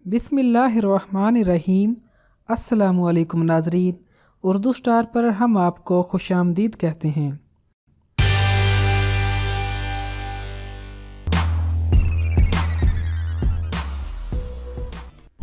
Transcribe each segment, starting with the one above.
बिस्मिल्लाहिर्रहमानिर्रहीम। अस्सलामुअलैकुम नाज़रीन, उर्दू स्टार पर हम आपको खुशामदीद कहते हैं।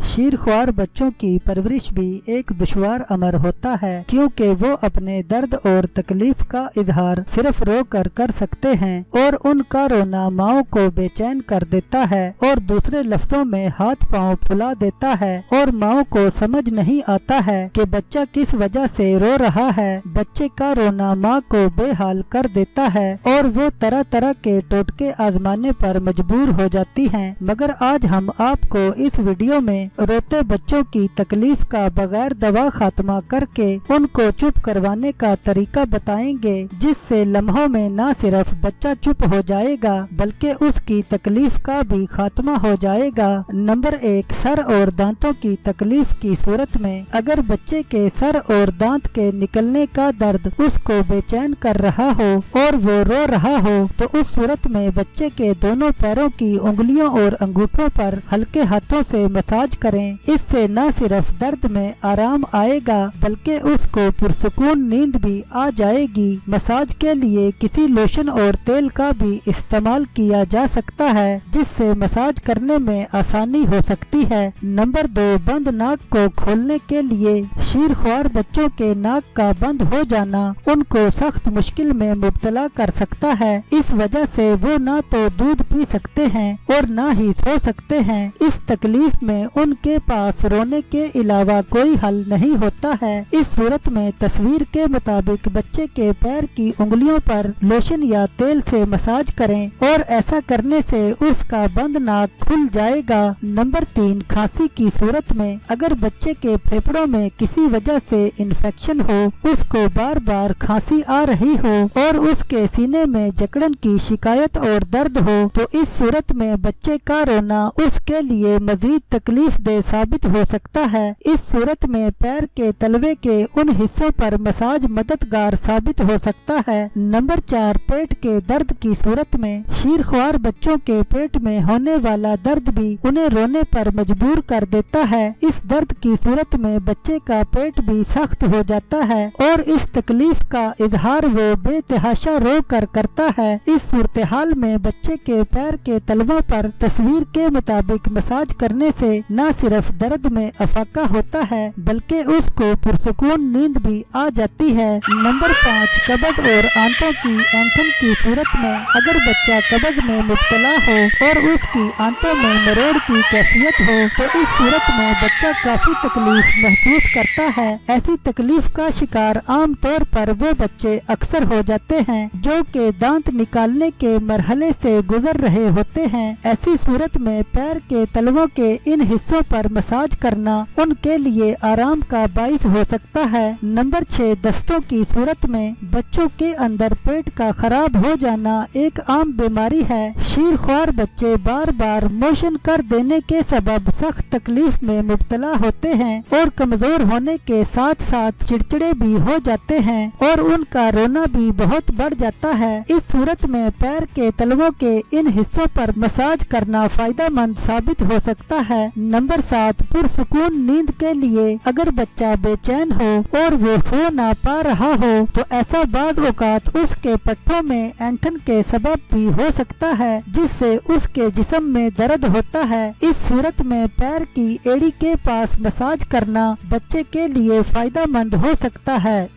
शीरख्वार बच्चों की परवरिश भी एक दुश्वार अमर होता है, क्योंकि वो अपने दर्द और तकलीफ का इजहार सिर्फ रो कर सकते हैं और उनका रोना माओ को बेचैन कर देता है और दूसरे लफ्जों में हाथ पांव फुला देता है और माओ को समझ नहीं आता है कि बच्चा किस वजह से रो रहा है। बच्चे का रोना माँ को बेहाल कर देता है और वो तरह तरह के टोटके आजमाने पर मजबूर हो जाती हैं। मगर आज हम आपको इस वीडियो में रोते बच्चों की तकलीफ का बगैर दवा खात्मा करके उनको चुप करवाने का तरीका बताएंगे, जिससे लम्हों में न सिर्फ बच्चा चुप हो जाएगा बल्कि उसकी तकलीफ का भी खात्मा हो जाएगा। नंबर 1, सर और दांतों की तकलीफ की सूरत में अगर बच्चे के सर और दांत के निकलने का दर्द उसको बेचैन कर रहा हो और वो रो रहा हो, तो उस सूरत में बच्चे के दोनों पैरों की उंगलियों और अंगूठों पर हल्के हाथों से मसाज करें। इससे न सिर्फ दर्द में आराम आएगा बल्कि उसको पुरसुकून नींद भी आ जाएगी। मसाज के लिए किसी लोशन और तेल का भी इस्तेमाल किया जा सकता है, जिससे मसाज करने में आसानी हो सकती है। नंबर 2, बंद नाक को खोलने के लिए शीरख्वार बच्चों के नाक का बंद हो जाना उनको सख्त मुश्किल में मुब्तला कर सकता है। इस वजह से वो ना तो दूध पी सकते हैं और ना ही सो सकते हैं। इस तकलीफ में उनके पास रोने के अलावा कोई हल नहीं होता है। इस सूरत में तस्वीर के मुताबिक बच्चे के पैर की उंगलियों पर लोशन या तेल से मसाज करें और ऐसा करने से उसका बंद नाक खुल जाएगा। नंबर 3, खांसी की सूरत में अगर बच्चे के फेफड़ों में किसी वजह से इन्फेक्शन हो, उसको बार बार खांसी आ रही हो और उसके सीने में जकड़न की शिकायत और दर्द हो, तो इस सूरत में बच्चे का रोना उसके लिए मजीद तकलीफ दे साबित हो सकता है। इस सूरत में पैर के तलवे के उन हिस्सों पर मसाज मददगार साबित हो सकता है। नंबर 4, पेट के दर्द की सूरत में शीरख्वार बच्चों के पेट में होने वाला दर्द भी उन्हें रोने पर मजबूर कर देता है। इस दर्द की सूरत में बच्चे का पेट भी सख्त हो जाता है और इस तकलीफ का इजहार वो बेतहाशा रो कर करता है। इस सूरत हाल में बच्चे के पैर के तलवों पर तस्वीर के मुताबिक मसाज करने से न सिर्फ दर्द में अफाका होता है बल्कि उसको पुरसुकून नींद भी आ जाती है। नंबर 5, कब्ज और आंतों की ऐंठन की सूरत में अगर बच्चा कब्ज में मुब्तला हो और उसकी आंतों में मरोड़ की कैफियत हो, तो इस सूरत में बच्चा काफी तकलीफ महसूस करता है। ऐसी तकलीफ का शिकार आम तौर पर वो बच्चे अक्सर हो जाते हैं जो कि दांत निकालने के मरहले से गुजर रहे होते हैं। ऐसी सूरत में पैर के तलवों के इन हिस्सों पर मसाज करना उनके लिए आराम का बाइस हो सकता है। नंबर 6, दस्तों की सूरत में बच्चों के अंदर पेट का खराब हो जाना एक आम बीमारी है। शीरख्वार बच्चे बार बार मोशन कर देने के सबब सख्त तकलीफ में मुब्तला होते हैं और कमजोर होने के साथ साथ चिड़चिड़े भी हो जाते हैं और उनका रोना भी बहुत बढ़ जाता है। इस सूरत में पैर के तलवों के इन हिस्सों पर मसाज करना फायदेमंद साबित हो सकता है। नंबर 7, पुरसुकून नींद के लिए अगर बच्चा बेचैन हो और वो सो ना पा रहा हो, तो ऐसा बाज़ औक़ात उसके पट्टों में ऐंठन के सबब भी हो सकता है, जिससे उसके जिस्म में दर्द होता है। इस सूरत में पैर की एड़ी के पास मसाज करना बच्चे के लिए फायदेमंद हो सकता है।